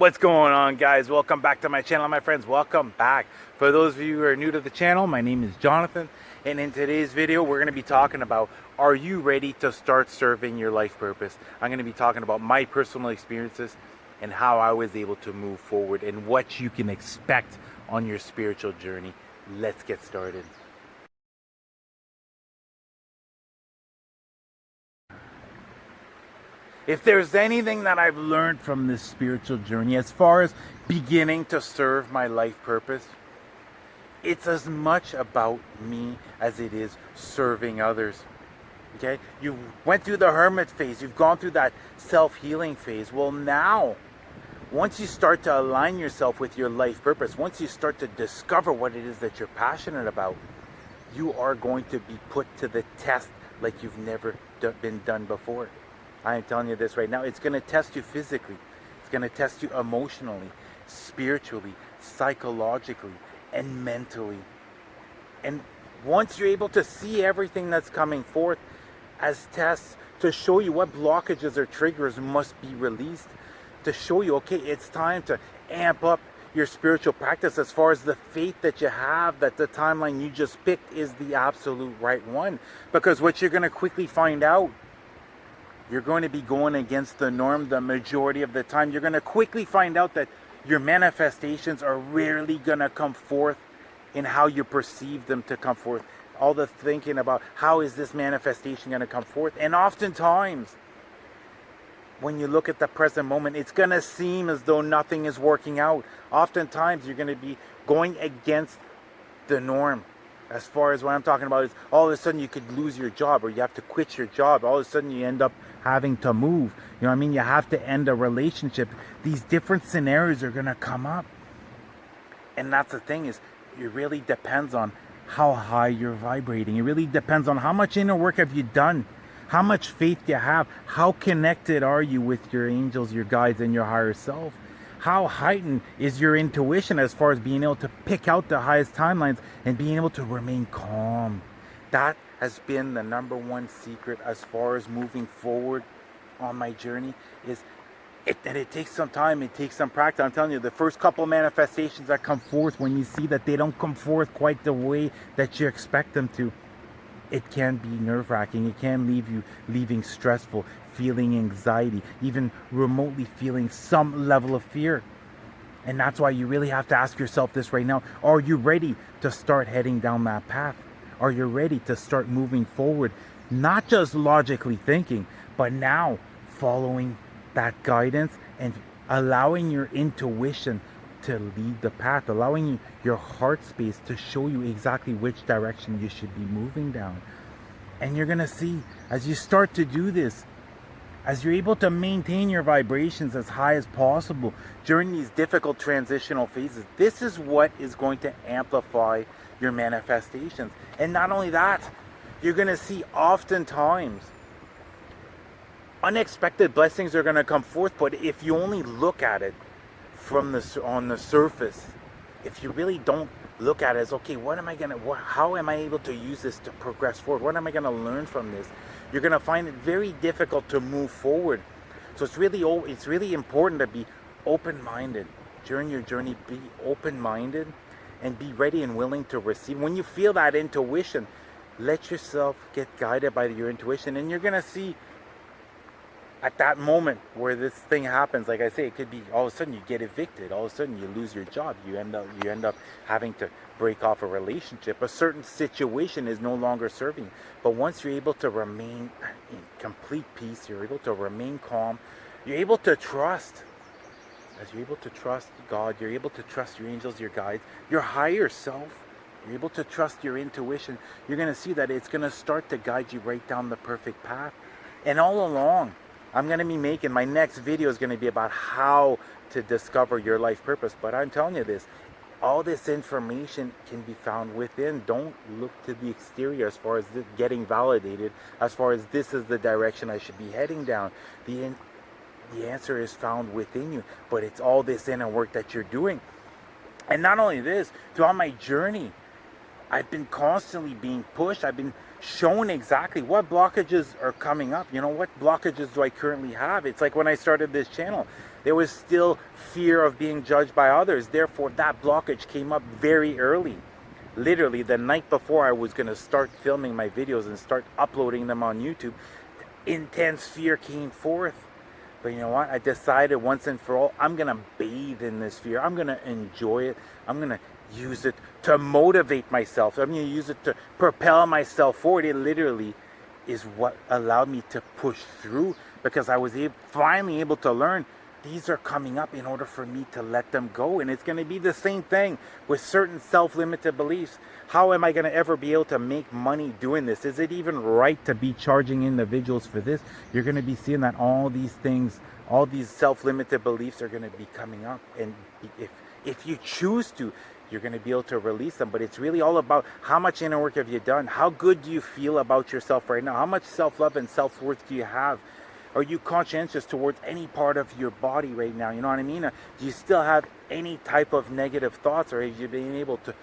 What's going on, guys? Welcome back to my channel, my friends. Welcome back. For those of you who are new to the channel, my name is Jonathan, and in today's video we're going to be talking about, are you ready to start serving your life purpose? I'm going to be talking about my personal experiences and how I was able to move forward and what you can expect on your spiritual journey. Let's get started. If there's anything that I've learned from this spiritual journey as far as beginning to serve my life purpose, it's as much about me as it is serving others. Okay? You went through the hermit phase, you've gone through that self-healing phase. Well, now, once you start to align yourself with your life purpose, once you start to discover what it is that you're passionate about, you are going to be put to the test like you've never been done before. I am telling you this right now. It's going to test you physically. It's going to test you emotionally, spiritually, psychologically, and mentally. And once you're able to see everything that's coming forth as tests to show you what blockages or triggers must be released, to show you, okay, it's time to amp up your spiritual practice as far as the faith that you have, that the timeline you just picked is the absolute right one. Because what you're going to quickly find out, you're going to be going against the norm the majority of the time. You're going to quickly find out that your manifestations are rarely going to come forth in how you perceive them to come forth. All the thinking about how is this manifestation going to come forth. And oftentimes, when you look at the present moment, it's going to seem as though nothing is working out. Oftentimes, you're going to be going against the norm. As far as what I'm talking about is all of a sudden you could lose your job or you have to quit your job. All of a sudden you end up having to move. You know what I mean? You have to end a relationship. These different scenarios are going to come up. And that's the thing is, it really depends on how high you're vibrating. It really depends on how much inner work have you done. How much faith you have. How connected are you with your angels, your guides, and your higher self? How heightened is your intuition as far as being able to pick out the highest timelines and being able to remain calm? That has been the number one secret as far as moving forward on my journey. It takes some time, it takes some practice. I'm telling you, the first couple manifestations that come forth, when you see that they don't come forth quite the way that you expect them to, it can be nerve-wracking. It can leave you leaving stressful, feeling anxiety, even remotely feeling some level of fear. And that's why you really have to ask yourself this right now. Are you ready to start heading down that path? Are you ready to start moving forward? Not just logically thinking, but now following that guidance and allowing your intuition to lead the path, allowing your heart space to show you exactly which direction you should be moving down. And you're going to see, as you start to do this, as you're able to maintain your vibrations as high as possible during these difficult transitional phases, this is what is going to amplify your manifestations. And not only that, you're going to see oftentimes unexpected blessings are going to come forth, but if you only look at it from on the surface, if you really don't look at it as, okay, how am I able to use this to progress forward? What am I going to learn from this? You're going to find it very difficult to move forward. So it's really important to be open-minded during your journey. Be open-minded and be ready and willing to receive. When you feel that intuition, let yourself get guided by your intuition, and you're going to see at that moment where this thing happens, like I say, it could be all of a sudden you get evicted, all of a sudden you lose your job, you end up having to break off a relationship. A certain situation is no longer serving you. But once you're able to remain in complete peace, you're able to remain calm, you're able to trust. As you're able to trust God, you're able to trust your angels, your guides, your higher self, you're able to trust your intuition, you're going to see that it's going to start to guide you right down the perfect path. And all along, I'm going to be making, my next video is going to be about how to discover your life purpose. But I'm telling you this, all this information can be found within. Don't look to the exterior as far as getting validated, as far as this is the direction I should be heading down. The answer is found within you, but it's all this inner work that you're doing. And not only this, throughout my journey, I've been constantly being pushed. I've been shown exactly what blockages are coming up. You know, what blockages do I currently have? It's like when I started this channel, There was still fear of being judged by others. Therefore, that blockage came up very early. Literally, the night before I was going to start filming my videos and start uploading them on YouTube, intense fear came forth. But you know what? I decided once and for all, I'm going to bathe in this fear. I'm going to enjoy it. I'm going to use it to motivate myself. I'm going to use it to propel myself forward. It literally is what allowed me to push through, because I was finally able to learn these are coming up in order for me to let them go. And it's going to be the same thing with certain self-limited beliefs. How am I going to ever be able to make money doing this? Is it even right to be charging individuals for this? You're going to be seeing that all these things, all these self-limited beliefs are going to be coming up. And if you choose to, you're going to be able to release them. But it's really all about how much inner work have you done? How good do you feel about yourself right now? How much self-love and self-worth do you have? Are you conscientious towards any part of your body right now? You know what I mean? Do you still have any type of negative thoughts, or have you been able to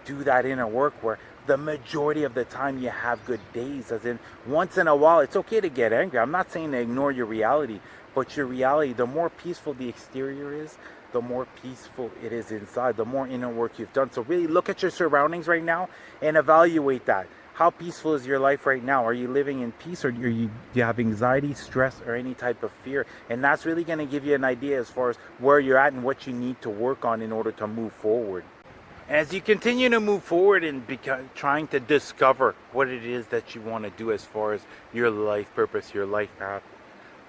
do that inner work where the majority of the time you have good days? As in, once in a while, it's okay to get angry. I'm not saying to ignore your reality, but your reality, the more peaceful the exterior is, the more peaceful it is inside, the more inner work you've done. So really look at your surroundings right now and evaluate that. How peaceful is your life right now? Are you living in peace, or do you have anxiety, stress, or any type of fear? And that's really going to give you an idea as far as where you're at and what you need to work on in order to move forward. And as you continue to move forward and trying to discover what it is that you want to do as far as your life purpose, your life path,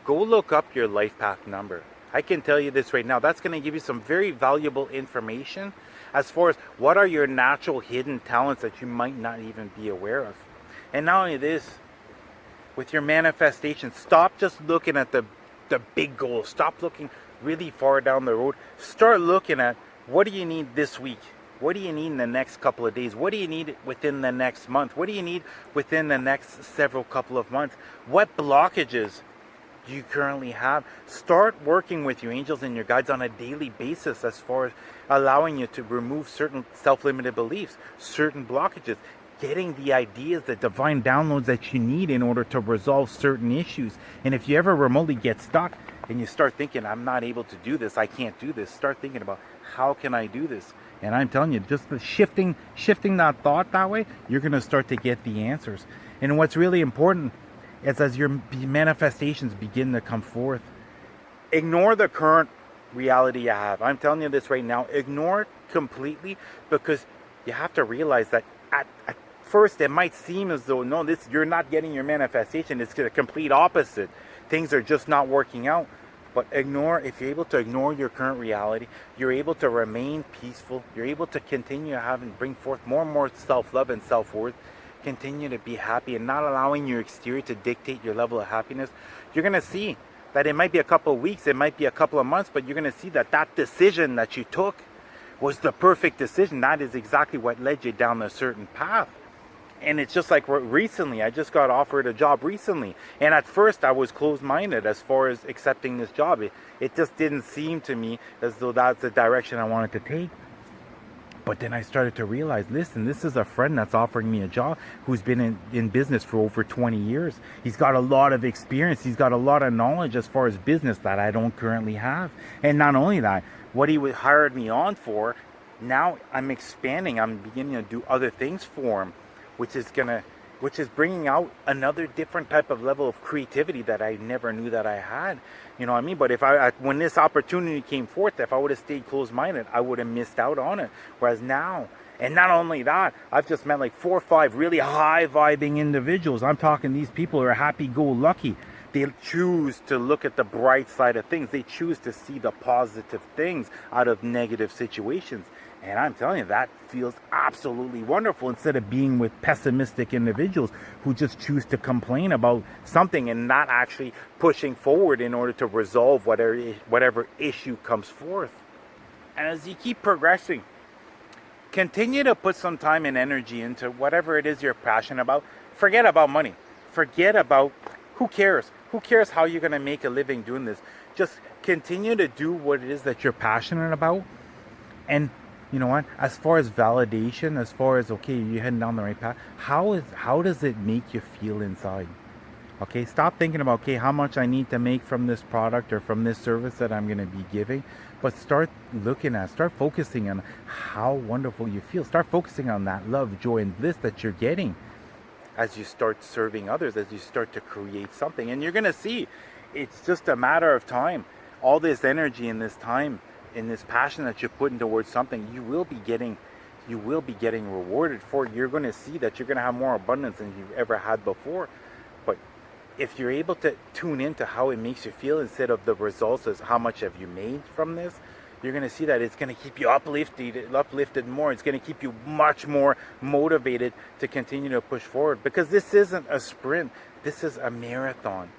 go look up your life path number. I can tell you this right now, that's going to give you some very valuable information as far as what are your natural hidden talents that you might not even be aware of. And not only this, with your manifestation, stop just looking at the big goals. Stop looking really far down the road. Start looking at, what do you need this week? What do you need in the next couple of days? What do you need within the next month? What do you need within the next several couple of months? What blockages do you currently have? Start working with your angels and your guides on a daily basis as far as allowing you to remove certain self-limited beliefs, certain blockages, getting the ideas, the divine downloads that you need in order to resolve certain issues. And if you ever remotely get stuck and you start thinking, I'm not able to do this, I can't do this, start thinking about, how can I do this? And I'm telling you, just the shifting that thought that way, you're going to start to get the answers. And what's really important is, as your manifestations begin to come forth, ignore the current reality you have. I'm telling you this right now, ignore it completely, because you have to realize that at first it might seem as though, no, you're not getting your manifestation. It's the complete opposite. Things are just not working out. But if you're able to ignore your current reality, you're able to remain peaceful. You're able to continue having, bring forth more and more self-love and self-worth. Continue to be happy and not allowing your exterior to dictate your level of happiness. You're going to see that it might be a couple of weeks, it might be a couple of months, but you're going to see that decision that you took was the perfect decision. That is exactly what led you down a certain path. And it's just like recently, I just got offered a job recently. And at first I was closed-minded as far as accepting this job. It just didn't seem to me as though that's the direction I wanted to take. But then I started to realize, listen, this is a friend that's offering me a job who's been in business for over 20 years. He's got a lot of experience. He's got a lot of knowledge as far as business that I don't currently have. And not only that, what he hired me on for, now I'm expanding. I'm beginning to do other things for him, which is bringing out another different type of level of creativity that I never knew that I had. You know what I mean? But when this opportunity came forth, if I would have stayed closed-minded, I would have missed out on it. Whereas now, and not only that, I've just met like 4 or 5 really high-vibing individuals. I'm talking, these people are happy-go-lucky. They choose to look at the bright side of things. They choose to see the positive things out of negative situations. And I'm telling you, that feels absolutely wonderful, instead of being with pessimistic individuals who just choose to complain about something and not actually pushing forward in order to resolve whatever issue comes forth. And as you keep progressing, continue to put some time and energy into whatever it is you're passionate about. Forget about money. Forget about, who cares? Who cares how you're going to make a living doing this? Just continue to do what it is that you're passionate about. And you know what? As far as validation, as far as, okay, you're heading down the right path, how does it make you feel inside? Okay, stop thinking about, okay, how much I need to make from this product or from this service that I'm going to be giving, but start start focusing on how wonderful you feel. Start focusing on that love, joy, and bliss that you're getting as you start serving others, as you start to create something. And you're going to see it's just a matter of time. All this energy and this time and this passion that you're putting towards something, you will be getting rewarded for. You're going to see that you're going to have more abundance than you've ever had before. But if you're able to tune into how it makes you feel instead of the results as how much have you made from this, you're going to see that it's going to keep you uplifted more. It's going to keep you much more motivated to continue to push forward, because this isn't a sprint. This is a marathon.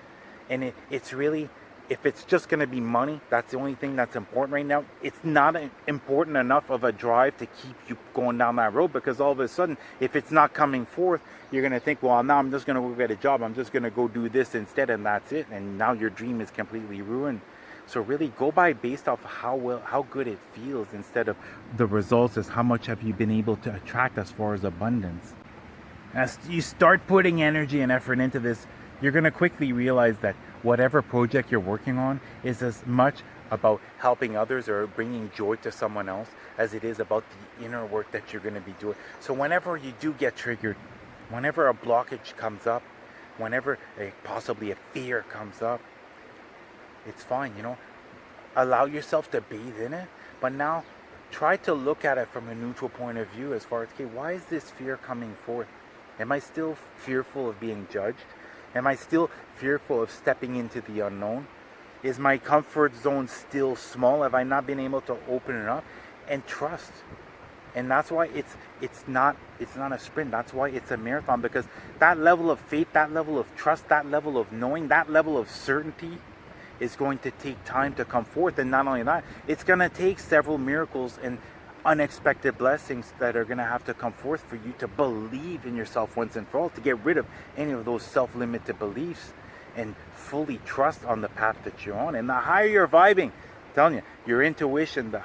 And it's really, if it's just going to be money, that's the only thing that's important right now. It's not important enough of a drive to keep you going down that road, because all of a sudden, if it's not coming forth, you're going to think, well, now I'm just going to go get a job. I'm just going to go do this instead, and that's it. And now your dream is completely ruined. So really go by based off how good it feels, instead of the results as how much have you been able to attract as far as abundance. As you start putting energy and effort into this, you're going to quickly realize that whatever project you're working on is as much about helping others or bringing joy to someone else as it is about the inner work that you're going to be doing. So whenever you do get triggered, whenever a blockage comes up, whenever possibly a fear comes up, it's fine, allow yourself to bathe in it, but now try to look at it from a neutral point of view as far as, okay, why is this fear coming forth? Am I still fearful of being judged? Am I still fearful of stepping into the unknown? Is my comfort zone still small? Have I not been able to open it up? And trust. And that's why it's not a sprint. That's why it's a marathon, because that level of faith, that level of trust, that level of knowing, that level of certainty is going to take time to come forth. And not only that, it's going to take several miracles and unexpected blessings that are going to have to come forth for you to believe in yourself once and for all, to get rid of any of those self-limited beliefs and fully trust on the path that you're on. And the higher you're vibing, I'm telling you, your intuition, the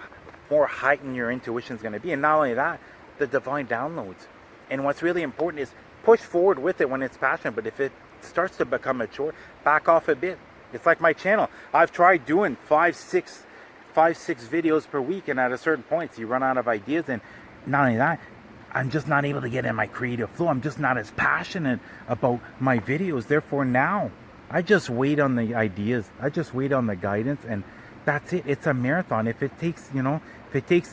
more heightened your intuition is going to be. And not only that, the divine downloads. And what's really important is push forward with it when it's passionate, but if it starts to become a chore, back off a bit. It's like my channel. I've tried doing 5-6 videos per week, and at a certain point you run out of ideas. And not only that, I'm just not able to get in my creative flow. I'm just not as passionate about my videos. Therefore now I just wait on the ideas. I just wait on the guidance, and that's it. It's a marathon. If it takes,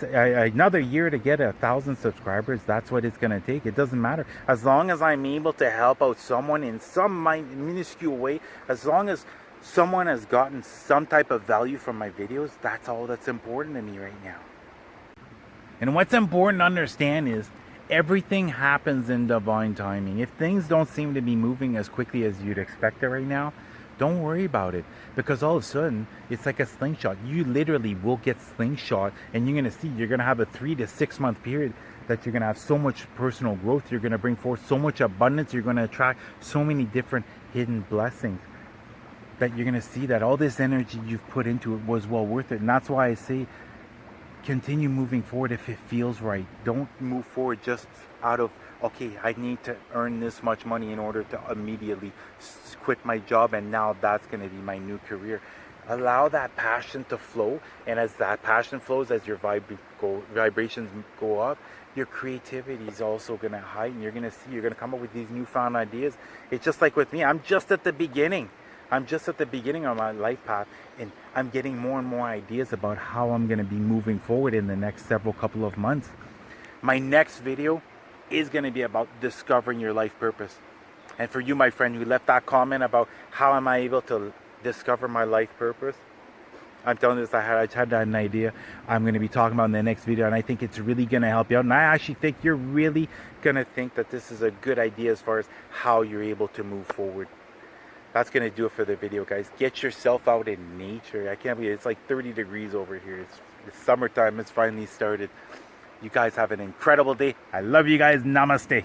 another year to get 1,000 subscribers, that's what it's going to take. It doesn't matter. As long as I'm able to help out someone in some minuscule way, as long as someone has gotten some type of value from my videos, that's all that's important to me right now. And what's important to understand is everything happens in divine timing. If things don't seem to be moving as quickly as you'd expect it right now, don't worry about it, because all of a sudden it's like a slingshot. You literally will get slingshot, and you're going to see, you're going to have a 3 to 6 month period that you're going to have so much personal growth. You're going to bring forth so much abundance. You're going to attract so many different hidden blessings that you're going to see that all this energy you've put into it was well worth it. And that's why I say continue moving forward if it feels right. Don't move forward just out of, okay, I need to earn this much money in order to immediately quit my job and now that's going to be my new career. Allow that passion to flow, and as that passion flows, as your vibrations go up, your creativity is also going to heighten. You're going to see, you're going to come up with these newfound ideas. It's just like with me. I'm just at the beginning of my life path, and I'm getting more and more ideas about how I'm going to be moving forward in the next couple of months. My next video is going to be about discovering your life purpose. And for you, my friend, who left that comment about how am I able to discover my life purpose, I'm telling you this, I had an idea I'm going to be talking about in the next video, and I think it's really going to help you out. And I actually think you're really going to think that this is a good idea as far as how you're able to move forward. That's going to do it for the video, guys. Get yourself out in nature. I can't believe it's like 30 degrees over here. It's summertime. It's finally started. You guys have an incredible day. I love you guys. Namaste.